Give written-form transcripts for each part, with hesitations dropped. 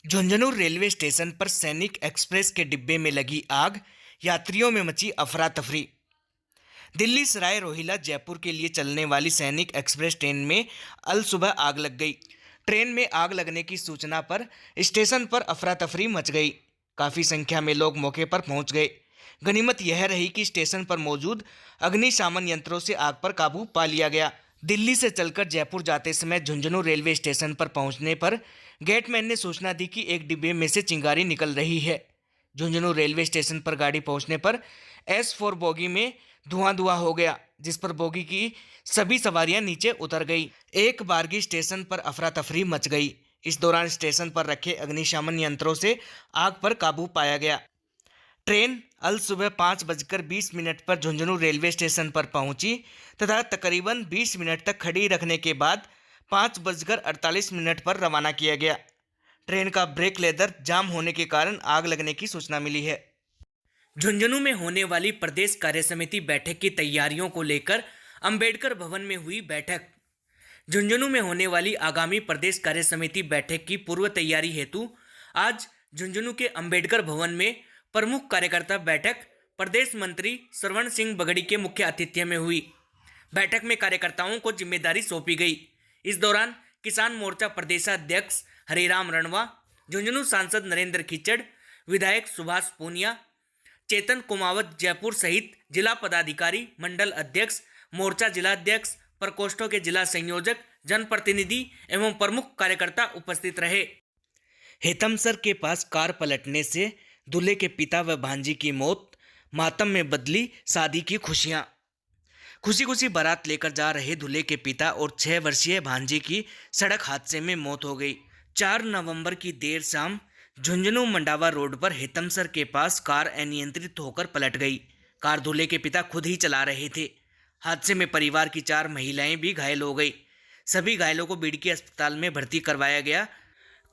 Jhunjhunu railway station पर सैनिक express के डिब्बे में लगी आग, यात्रियों में मची अफरा तफरी। दिल्ली सराय रोहिल्ला जयपुर के लिए चलने वाली सैनिक एक्सप्रेस ट्रेन में अल सुबह आग लग गई। ट्रेन में आग लगने की सूचना पर स्टेशन पर अफरा तफरी मच गई। काफ़ी संख्या में लोग मौके पर पहुंच गए। गनीमत यह रही कि स्टेशन पर मौजूद अग्निशमन यंत्रों से आग पर काबू पा लिया गया। दिल्ली से चलकर जयपुर जाते समय झुंझुनू रेलवे स्टेशन पर पहुंचने पर गेटमैन ने सूचना दी कि एक डिब्बे में से चिंगारी निकल रही है। झुंझुनू रेलवे स्टेशन पर गाड़ी पहुंचने पर S4 बोगी में धुआं धुआं हो गया, जिस पर बोगी की सभी सवारियां नीचे उतर गई। एक बारगी स्टेशन पर अफरा तफरी मच गई। इस दौरान स्टेशन पर रखे अग्निशमन यंत्रों से आग पर काबू पाया गया। ट्रेन अल सुबह 5:20 पर झुंझुनू रेलवे स्टेशन पर पहुंची तथा तकरीबन 20 मिनट तक खड़ी रखने के बाद 5:48 पर रवाना किया गया। ट्रेन का ब्रेक लेदर जाम होने के कारण आग लगने की सूचना मिली है। झुंझुनू में होने वाली प्रदेश कार्यसमिति बैठक की तैयारियों को लेकर अंबेडकर भवन में हुई बैठक। झुंझुनू में होने वाली आगामी प्रदेश कार्यसमिति बैठक की पूर्व तैयारी हेतु आज झुंझुनू के अंबेडकर भवन में प्रमुख कार्यकर्ता बैठक प्रदेश मंत्री श्रवण सिंह बगड़ी के मुख्य आतिथ्य में हुई। बैठक में कार्यकर्ताओं को जिम्मेदारी सौंपी गई। इस दौरान किसान मोर्चा प्रदेशाध्यक्ष हरिराम रणवा, झुंझुनू सांसद नरेंद्र खिचड़, विधायक सुभाष पूनिया, चेतन कुमावत जयपुर सहित जिला पदाधिकारी, मंडल अध्यक्ष, मोर्चा जिलाध्यक्ष, प्रकोष्ठों के जिला संयोजक, जनप्रतिनिधि एवं प्रमुख कार्यकर्ता उपस्थित रहे। हेतमसर के पास कार पलटने से दूल्हे के पिता व भांजी की मौत, मातम में बदली शादी की खुशियां। खुशी खुशी बारात लेकर जा रहे दूल्हे के पिता और 6 वर्षीय भांजी की सड़क हादसे में मौत हो गई। 4 नवंबर की देर शाम झुंझुनू मंडावा रोड पर हेतमसर के पास कार अनियंत्रित होकर पलट गई। कार दूल्हे के पिता खुद ही चला रहे थे। हादसे में परिवार की 4 महिलाएं भी घायल हो गई। सभी घायलों को बीडीके अस्पताल में भर्ती करवाया गया।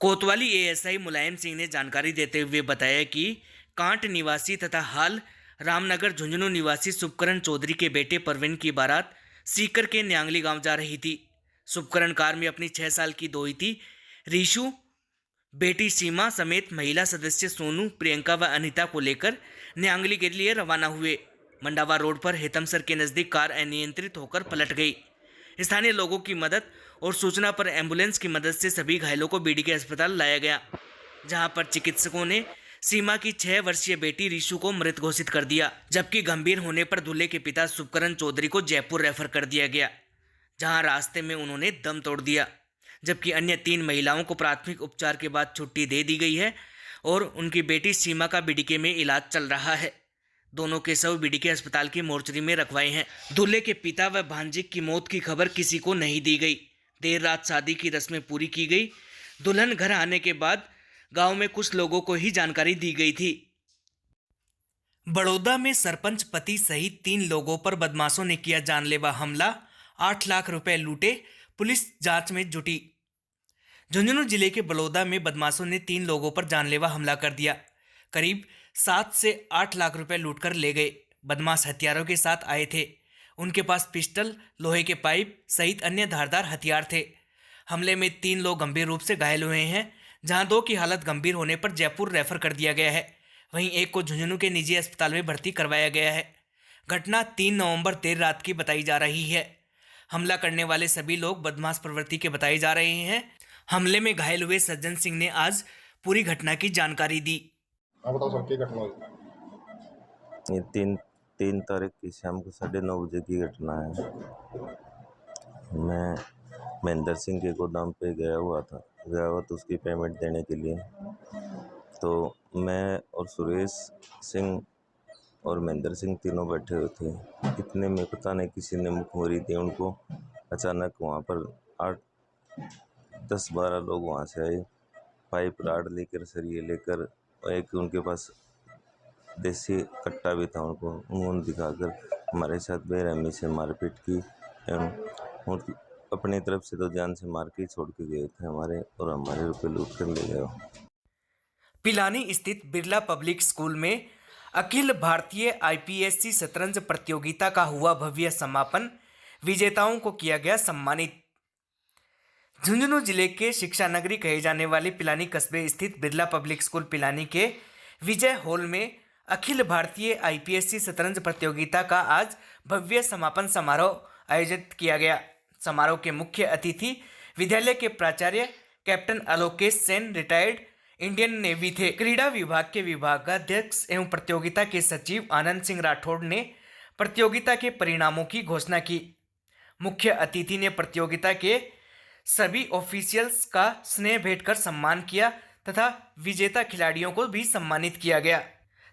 कोतवाली ASI मुलायम सिंह ने जानकारी देते हुए बताया कि कांट निवासी तथा हाल रामनगर झुंझुनू निवासी शुभकरण चौधरी के बेटे परवीन की बारात सीकर के न्यांगली गांव जा रही थी। शुभकरण कार में अपनी 6 साल की दोहिती रीशु, बेटी सीमा समेत महिला सदस्य सोनू, प्रियंका व अनिता को लेकर न्यांगली के लिए रवाना हुए। मंडावा रोड पर हेतमसर के नज़दीक कार अनियंत्रित होकर पलट गई। स्थानीय लोगों की मदद और सूचना पर एम्बुलेंस की मदद से सभी घायलों को बीडीके अस्पताल लाया गया, जहां पर चिकित्सकों ने सीमा की 6 वर्षीय बेटी रीशु को मृत घोषित कर दिया, जबकि गंभीर होने पर दूल्हे के पिता शुभकरण चौधरी को जयपुर रेफर कर दिया गया, जहां रास्ते में उन्होंने दम तोड़ दिया। जबकि अन्य 3 महिलाओं को प्राथमिक उपचार के बाद छुट्टी दे दी गई है और उनकी बेटी सीमा का बीडीके में इलाज चल रहा है। दोनों के शव बीडीके अस्पताल की मोर्चरी में रखवाए हैं। दूल्हे के पिता व भांजे की मौत की खबर किसी को नहीं दी गई। देर रात शादी की रस्में पूरी की गई। दुल्हन घर आने के बाद गांव में कुछ लोगों को ही जानकारी दी गई थी। बड़ौदा में सरपंच पति सहित 3 लोगों पर बदमाशों ने किया जानलेवा हमला, 8 लाख रुपए लूटे, पुलिस जांच में जुटी। झुंझुनू जिले के बड़ौदा में बदमाशों ने 3 लोगों पर जानलेवा हमला कर दिया। करीब 7 से 8 लाख रुपए लूटकर ले गए। बदमाश हथियारों के साथ आए थे। उनके पास पिस्टल, लोहे के पाइप सहित अन्य धारदार हथियार थे। हमले में 3 लोग गंभीर रूप से घायल हुए हैं, जहां 2 की हालत गंभीर होने पर जयपुर रेफर कर दिया गया है। वहीं एक को झुंझुनू के निजी अस्पताल में भर्ती करवाया गया है। घटना 3 नवंबर देर रात की बताई जा रही है। हमला करने वाले सभी लोग बदमाश प्रवृत्ति के बताए जा रहे हैं। हमले में घायल हुए सज्जन सिंह ने आज पूरी घटना की जानकारी दी। बताओ सर, क्या घटना हुई? ये तीन तारीख की शाम को 9:30 बजे की घटना है। मैं महेंद्र सिंह के गोदाम पे गया हुआ था तो उसकी पेमेंट देने के लिए। तो मैं और सुरेश सिंह और महेंद्र सिंह तीनों बैठे हुए थे। इतने में पता नहीं किसी ने मुखबिरी दी उनको। अचानक वहाँ पर 8-10-12 लोग वहाँ से आए, पाइप राड लेकर, सरिये लेकर, एक उनके पास देसी कट्टा भी था। उन्होंने दिखाकर हमारे साथ बेरहमी से मारपीट की एवं अपनी तरफ से तो जान से मार के छोड़ के गए थे हमारे रुपये लूट कर ले गए। पिलानी स्थित बिरला पब्लिक स्कूल में अखिल भारतीय IPSC शतरंज प्रतियोगिता का हुआ भव्य समापन। विजेताओं को किया गया सम्मानित। झुंझुनू जिले के शिक्षा नगरी कहे जाने वाले पिलानी कस्बे स्थित बिरला पब्लिक स्कूल पिलानी के विजय हॉल में अखिल भारतीय आईपीएससी शतरंज प्रतियोगिता का आज भव्य समापन समारोह आयोजित किया गया। समारोह के मुख्य अतिथि विद्यालय के प्राचार्य captain Alokesh Sen retired Indian navy थे। क्रीड़ा विभाग के विभागाध्यक्ष एवं प्रतियोगिता के सचिव आनंद सिंह राठौड़ ने प्रतियोगिता के परिणामों की घोषणा की। मुख्य अतिथि ने प्रतियोगिता के सभी ऑफिशियल्स का स्नेह भेंट कर सम्मान किया तथा विजेता खिलाड़ियों को भी सम्मानित किया गया।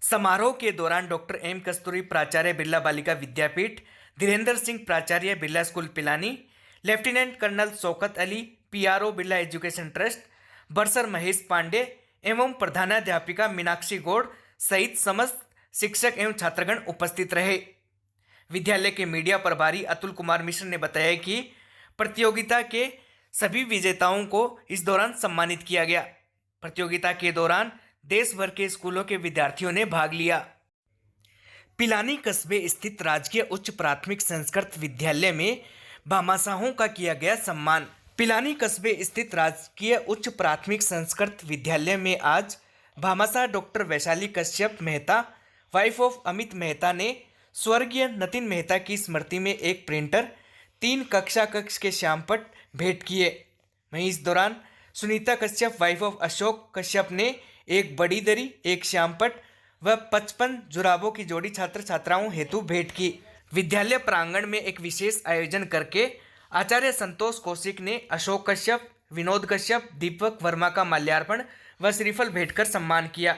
समारोह के दौरान डॉक्टर एम कस्तूरी प्राचार्य बिरला बालिका विद्यापीठ, धीरेन्द्र सिंह प्राचार्य Birla school Pilani, lieutenant colonel Shaukat Ali PRO Birla education trust, bursar Mahesh Pande एवं प्रधानाध्यापिका मीनाक्षी गौड़ सहित समस्त शिक्षक एवं छात्रगण उपस्थित रहे। विद्यालय के मीडिया प्रभारी अतुल कुमार मिश्र ने बताया कि प्रतियोगिता के सभी विजेताओं को इस दौरान सम्मानित किया गया। प्रतियोगिता के दौरान देश भर के स्कूलों के विद्यार्थियों ने भाग लिया। पिलानी कस्बे स्थित राजकीय उच्च प्राथमिक संस्कृत विद्यालय में भामाशाहों का किया गया सम्मान। पिलानी कस्बे स्थित राजकीय उच्च प्राथमिक संस्कृत विद्यालय में आज Bhamashah doctor Vaishali Kashyap Mehta, wife of Amit Mehta ने स्वर्गीय नतिन मेहता की स्मृति में एक प्रिंटर, 3 कक्षा कक्ष के श्यामपट भेंट किए। वहीं इस दौरान सुनीता कश्यप वाइफ ऑफ अशोक कश्यप ने एक बड़ी दरी, एक श्यामपट व 55 जुराबों की जोड़ी छात्र छात्राओं हेतु भेंट की। विद्यालय प्रांगण में एक विशेष आयोजन करके आचार्य संतोष कौशिक ने अशोक कश्यप, विनोद कश्यप, दीपक वर्मा का माल्यार्पण व श्रीफल भेंट कर सम्मान किया।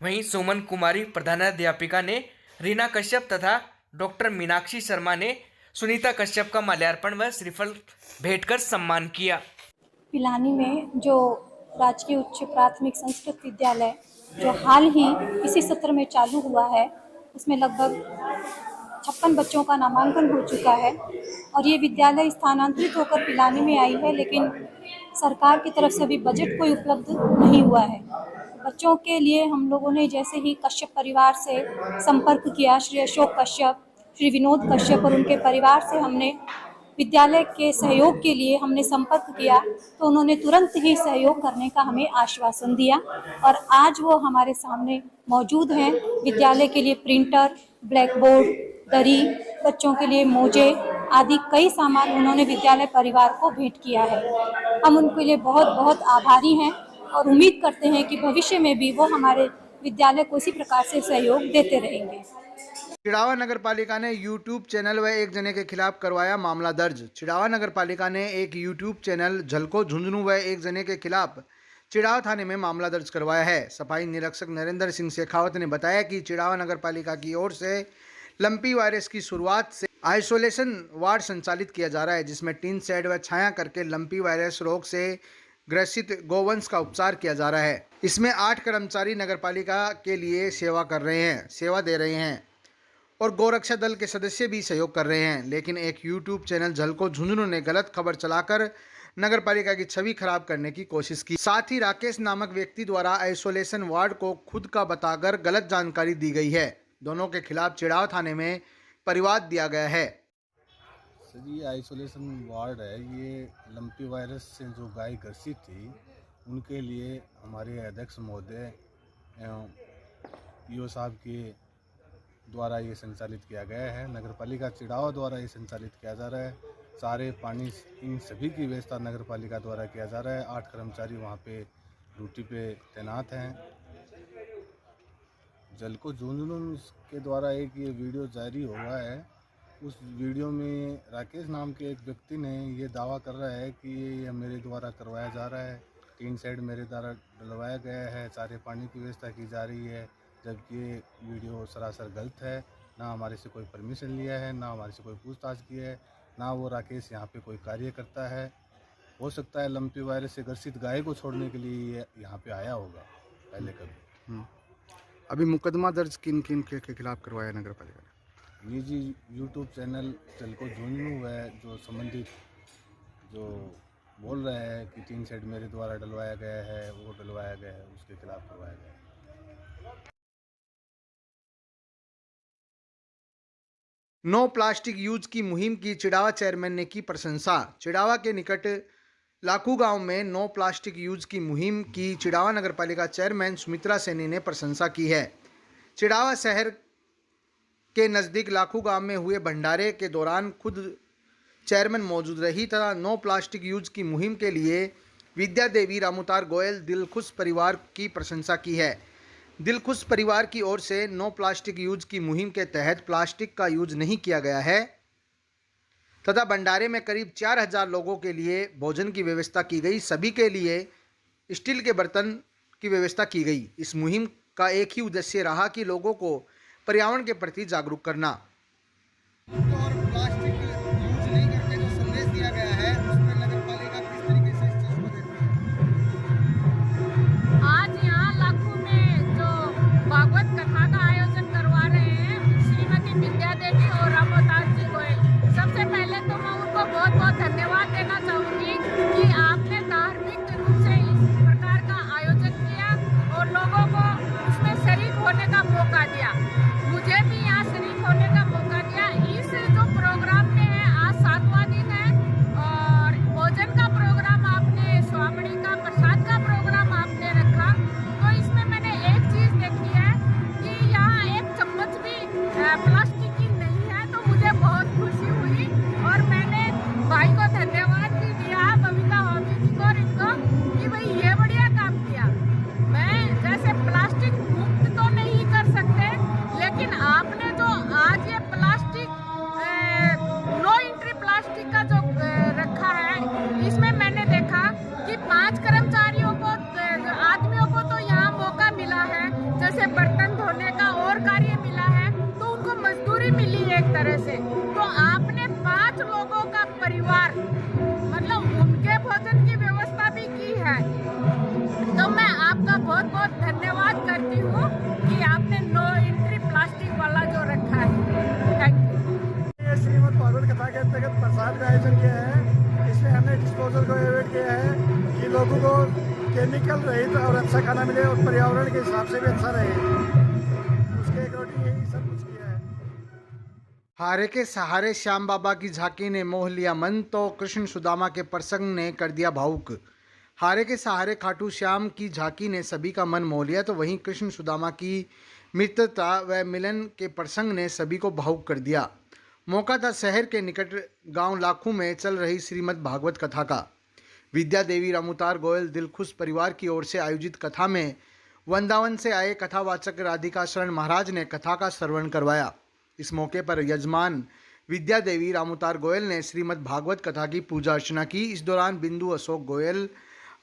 वहीं सुमन कुमारी प्रधानाध्यापिका ने रीना कश्यप तथा डॉक्टर मीनाक्षी शर्मा ने सुनीता कश्यप का माल्यार्पण व श्रीफल भेंट कर सम्मान किया। पिलानी में जो राजकीय उच्च प्राथमिक संस्कृत विद्यालय जो हाल ही इसी सत्र में चालू हुआ है, उसमें लगभग 56 बच्चों का नामांकन हो चुका है और ये विद्यालय स्थानांतरित होकर पिलानी में आई है, लेकिन सरकार की तरफ से अभी बजट कोई उपलब्ध नहीं हुआ है। बच्चों के लिए हम लोगों ने जैसे ही कश्यप परिवार से संपर्क किया, श्री अशोक कश्यप, श्री विनोद कश्यप और उनके परिवार से हमने विद्यालय के सहयोग के लिए हमने संपर्क किया, तो उन्होंने तुरंत ही सहयोग करने का हमें आश्वासन दिया और आज वो हमारे सामने मौजूद हैं। विद्यालय के लिए प्रिंटर, ब्लैक बोर्ड, दरी, बच्चों के लिए मोजे आदि कई सामान उन्होंने विद्यालय परिवार को भेंट किया है। हम उनके लिए बहुत बहुत आभारी हैं और उम्मीद करते हैं कि भविष्य में भी वो हमारे विद्यालय को इसी प्रकार से सहयोग देते रहेंगे। चिड़ावा नगर पालिका ने यूट्यूब चैनल व एक जने के खिलाफ करवाया मामला दर्ज। चिड़ावा नगर पालिका ने एक यूट्यूब चैनल झलको झुंझुनू व एक जने के खिलाफ चिड़ावा थाने में मामला दर्ज करवाया है। सफाई निरीक्षक नरेंद्र सिंह शेखावत ने बताया कि चिड़ावा नगर पालिका की ओर से लंपी वायरस की शुरुआत से आइसोलेशन वार्ड संचालित किया जा रहा है, जिसमें टीन शेड व छाया करके लंपी वायरस रोग से ग्रसित गोवंश का उपचार किया जा रहा है। इसमें 8 कर्मचारी नगर पालिका के लिए सेवा दे रहे हैं और गौरक्षा दल के सदस्य भी सहयोग कर रहे हैं, लेकिन एक यूट्यूब चैनल झलको झुंझुनू ने गलत खबर चलाकर नगर पालिका की छवि खराब करने की कोशिश की। साथ ही राकेश नामक व्यक्ति द्वारा आइसोलेशन वार्ड को खुद का बताकर गलत जानकारी दी गई है। दोनों के खिलाफ चिड़ाव थाने में परिवाद दिया गया है। सर, ये आइसोलेशन वार्ड है, ये लंपी वायरस से जो गाय ग्रसित थी उनके लिए हमारे अध्यक्ष महोदय एवं ईओ साहब के द्वारा ये संचालित किया गया है। नगर पालिका चिड़ावा द्वारा ये संचालित किया जा रहा है। सारे पानी इन सभी की व्यवस्था नगर पालिका द्वारा किया जा रहा है। 8 कर्मचारी वहाँ पे ड्यूटी पे तैनात हैं। झलको झुंझुनू के द्वारा एक ये वीडियो जारी हुआ है। उस वीडियो में राकेश नाम के एक व्यक्ति ने ये दावा कर रहा है कि ये मेरे द्वारा करवाया जा रहा है, टीन शेड मेरे द्वारा डलवाया गया है, सारे पानी की व्यवस्था की जा रही है, जबकि ये वीडियो सरासर गलत है। ना हमारे से कोई परमिशन लिया है, ना हमारे से कोई पूछताछ की है, ना वो राकेश यहाँ पे कोई कार्य करता है। हो सकता है लंपी वायरस से ग्रसित गाय को छोड़ने के लिए यहाँ पे आया होगा पहले कभी। अभी मुकदमा दर्ज किन किन के खिलाफ करवाया नगर पालिका ने? निजी यूट्यूब चैनल झलको झुंझुनू है जो संबंधित जो बोल रहे हैं कि टीन शेड मेरे द्वारा डलवाया गया है, वो डलवाया गया है, उसके खिलाफ करवाया गया है। नो प्लास्टिक यूज की मुहिम की चिड़ावा चेयरमैन ने की प्रशंसा। चिड़ावा के निकट लाखू गांव में नो प्लास्टिक यूज की मुहिम की चिड़ावा नगर पालिका चेयरमैन सुमित्रा सैनी ने प्रशंसा की है। चिड़ावा शहर के नज़दीक लाखू गांव में हुए भंडारे के दौरान खुद चेयरमैन मौजूद रही तथा नो प्लास्टिक यूज की मुहिम के लिए विद्या देवी रामूतार गोयल दिलखुश परिवार की प्रशंसा की है। दिलखुश परिवार की ओर से नो प्लास्टिक यूज की मुहिम के तहत प्लास्टिक का यूज नहीं किया गया है तथा भंडारे में करीब 4000 लोगों के लिए भोजन की व्यवस्था की गई। सभी के लिए स्टील के बर्तन की व्यवस्था की गई। इस मुहिम का एक ही उद्देश्य रहा कि लोगों को पर्यावरण के प्रति जागरूक करना। और प्लास्टिक यूज नहीं करने का संदेश दिया गया है, उसमें नगर पालिका किस तरीके से इस चीज को देखती है? आज यहाँ लाखू में जो भागवत कथा का आयोजन करवा रहे हैं श्रीमती विद्या देवी और रामोतार जी गोयल, सबसे पहले तो मैं उनको बहुत बहुत धन्यवाद देना चाहूँगी कि आपने धार्मिक रूप से इस प्रकार का आयोजन किया और लोगों को उसमें शरीक होने का मौका दिया। मुझे भी यहाँ शरीक होने का मौका दिया। इस जो प्रोग्राम में है, आज 7वां दिन है और भोजन का प्रोग्राम आपने, स्वामणी का प्रसाद का प्रोग्राम आपने रखा, तो इसमें मैंने एक चीज़ देखी है कि यहाँ एक चम्मच भी प्लास्टिक की नहीं है, तो मुझे बहुत खुशी हुई और मैंने भाई को धन्यवाद भी दिया, बबीता हॉबी जी को और इनको, कि भाई ये बढ़िया काम किया। मैं जैसे प्लास्टिक मुक्त तो नहीं कर सकते, लेकिन आपने जो आज ये प्लास्टिक नो एंट्री प्लास्टिक का जो रखा है, इसमें मैंने देखा कि 5 कर्मचारियों को, आदमियों को तो यहाँ मौका मिला है, जैसे बर्तन धोने का और कार्य मिला है, तो उनको मजदूरी मिली है एक तरह से। तो आपने 5 लोगों का परिवार, मतलब उनके भोजन की व्यवस्था भी की है, तो मैं आपका बहुत बहुत धन्यवाद करती हूँ कि आपने नो एंट्री प्लास्टिक वाला जो रखा है। Thank you. ये श्रीमद् भागवत कथा के अंतर्गत प्रसाद का आयोजन किया है। इसमें हमने डिस्पोजल को अवॉइड किया है कि लोगों को केमिकल रहित और अच्छा खाना मिले और पर्यावरण के हिसाब से भी अच्छा रहे, उसके अकॉर्डिंग यही सब कुछ किया है। हारे के सहारे श्याम बाबा की झांकी ने मोह लिया मन, तो कृष्ण सुदामा के प्रसंग ने कर दिया भावुक। हारे के सहारे खाटू श्याम की झांकी ने सभी का मन मोह लिया, तो वहीं कृष्ण सुदामा की मित्रता व मिलन के प्रसंग ने सभी को भावुक कर दिया। मौका था शहर के निकट गांव लाखू में चल रही श्रीमद् भागवत कथा का। विद्या देवी रामूतार गोयल दिलखुश परिवार की ओर से आयोजित कथा में वृंदावन से आए कथावाचक राधिका शरण महाराज ने कथा का श्रवण करवाया। इस मौके पर यजमान विद्या देवी रामूतार गोयल ने श्रीमद् भागवत कथा की पूजा अर्चना की। इस दौरान बिंदु अशोक गोयल,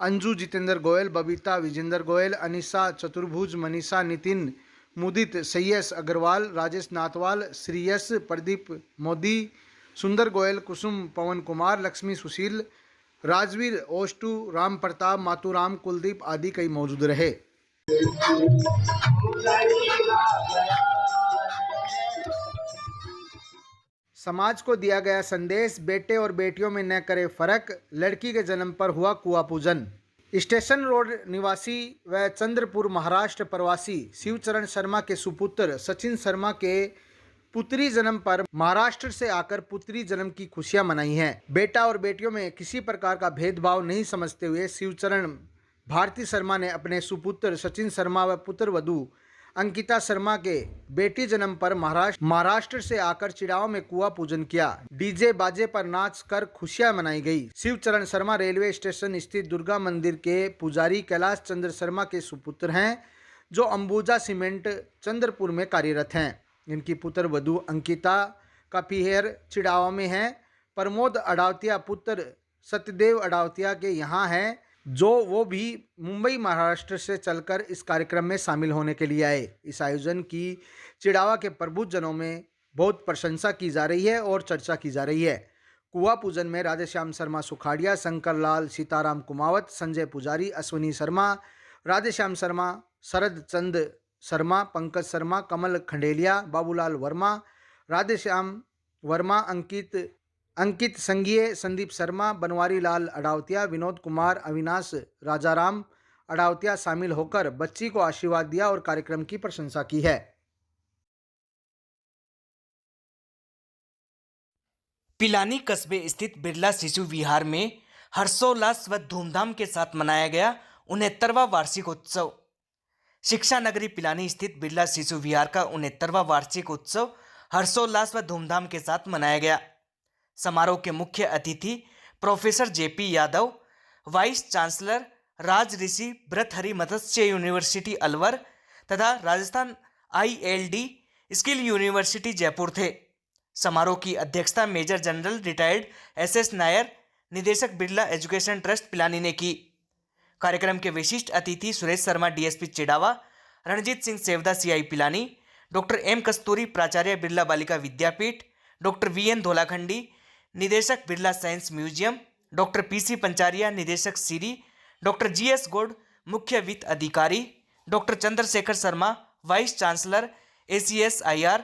अंजू जितेंद्र गोयल, बबीता विजेंद्र गोयल, अनिशा चतुर्भुज, मनीषा नितिन, मुदित, सैयस अग्रवाल, राजेश नाथवाल, श्रीयस, प्रदीप मोदी, सुंदर गोयल, कुसुम पवन कुमार, लक्ष्मी सुशील, राजवीर ओष्टू, राम प्रताप, मातूराम, कुलदीप आदि कई मौजूद रहे। समाज को दिया गया संदेश, बेटे और बेटियों में न करे फर्क, लड़की के जन्म पर हुआ कुआं पूजन। स्टेशन रोड निवासी व चंद्रपुर महाराष्ट्र प्रवासी शिवचरण शर्मा के सुपुत्र सचिन शर्मा के पुत्री जन्म पर महाराष्ट्र से आकर पुत्री जन्म की खुशियां मनाई हैं। बेटा और बेटियों में किसी प्रकार का भेदभाव नहीं समझते हुए शिवचरण भारती शर्मा ने अपने सुपुत्र सचिन शर्मा व पुत्र वधू अंकिता शर्मा के बेटी जन्म पर महाराष्ट्र से आकर चिड़ावा में कुआं पूजन किया। डीजे बाजे पर नाच कर खुशियां मनाई गई। शिवचरण शर्मा रेलवे स्टेशन स्थित दुर्गा मंदिर के पुजारी कैलाश चंद्र शर्मा के सुपुत्र हैं, जो अंबुजा सीमेंट चंद्रपुर में कार्यरत हैं। इनकी पुत्र वधू अंकिता का पीहर चिड़ावा में है। प्रमोद अडावतिया पुत्र सत्यदेव अडावतिया के यहाँ हैं, जो वो भी मुंबई महाराष्ट्र से चलकर इस कार्यक्रम में शामिल होने के लिए आए। इस आयोजन की चिड़ावा के प्रबुद्धजनों में बहुत प्रशंसा की जा रही है और चर्चा की जा रही है। कुआं पूजन में राधेश्याम शर्मा सुखाड़िया, शंकर लाल, सीताराम कुमावत, संजय पुजारी, अश्विनी शर्मा, राधेश्याम शर्मा, शरद चंद शर्मा, पंकज शर्मा, कमल खंडेलिया, बाबूलाल वर्मा, राधेश्याम वर्मा, अंकित संघीय, संदीप शर्मा, बनवारी लाल अडावतिया, विनोद कुमार, अविनाश राजाराम अडावतिया शामिल होकर बच्ची को आशीर्वाद दिया और कार्यक्रम की प्रशंसा की है। पिलानी कस्बे स्थित बिरला शिशु विहार में हर्षोल्लास व धूमधाम के साथ मनाया गया 69वां वार्षिक उत्सव। शिक्षा नगरी पिलानी स्थित बिरला शिशु विहार का 69वां वार्षिक उत्सव हर्षोल्लास व धूमधाम के साथ मनाया गया। समारोह के मुख्य अतिथि professor JP Yadav, vice chancellor Raj Rishi Bhartrihari Matsya university Alwar तथा Rajasthan ILD skill university Jaipur थे। समारोह की अध्यक्षता major general retired SS Nair, निदेशक बिरला एजुकेशन ट्रस्ट पिलानी ने की। कार्यक्रम के विशिष्ट अतिथि Suresh Sharma DSP Chirawa, Ranjit Singh Sevda CI Pilani, doctor M Kasturi प्राचार्य बिरला बालिका विद्यापीठ, डॉक्टर VN धोलाखंडी निदेशक Birla science museum, doctor PC Pancharia निदेशक सीरी, डॉक्टर GS गोड मुख्य वित्त अधिकारी, doctor Chandrashekhar Sharma vice chancellor ACS IR,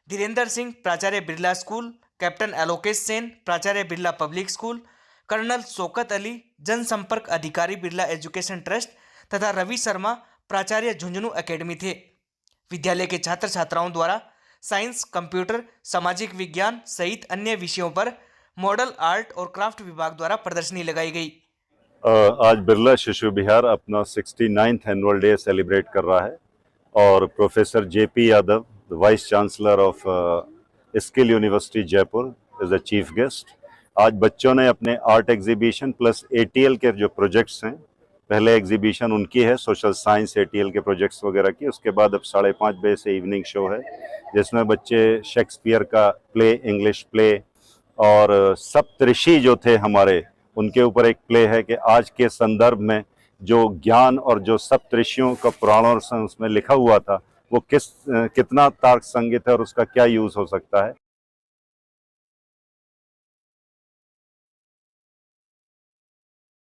Dhirendra Singh प्राचार्य बिरला स्कूल, कैप्टन एलोकेश सेन प्राचार्य Birla public school, colonel Shaukat Ali जनसंपर्क अधिकारी बिरला एजुकेशन ट्रस्ट तथा रवि शर्मा प्राचार्य झुंझुनू एकेडमी थे। विद्यालय के छात्र छात्राओं द्वारा साइंस, कंप्यूटर, सामाजिक विज्ञान सहित अन्य विषयों पर मॉडल आर्ट और क्राफ्ट विभाग द्वारा प्रदर्शनी लगाई गई। आज बिरला शिशु विहार अपना 69th एनुअल डे सेलिब्रेट कर रहा है और professor JP Yadav, vice chancellor of skill university Jaipur is the chief guest. आज बच्चों ने अपने आर्ट एग्जीबिशन प्लस ATL के जो प्रोजेक्ट्स हैं, पहले एग्जीबिशन उनकी है सोशल साइंस ATL के प्रोजेक्ट्स वगैरह की, उसके बाद अब 5:30 बजे से इवनिंग शो है जिसमें बच्चे शेक्सपियर का प्ले, इंग्लिश प्ले और सप्तऋषि जो थे हमारे उनके ऊपर एक प्ले है कि आज के संदर्भ में जो ज्ञान और जो सप्तऋषियों का पुराणों उसमें लिखा हुआ था वो कितना तर्क संगत है और उसका क्या यूज़ हो सकता है,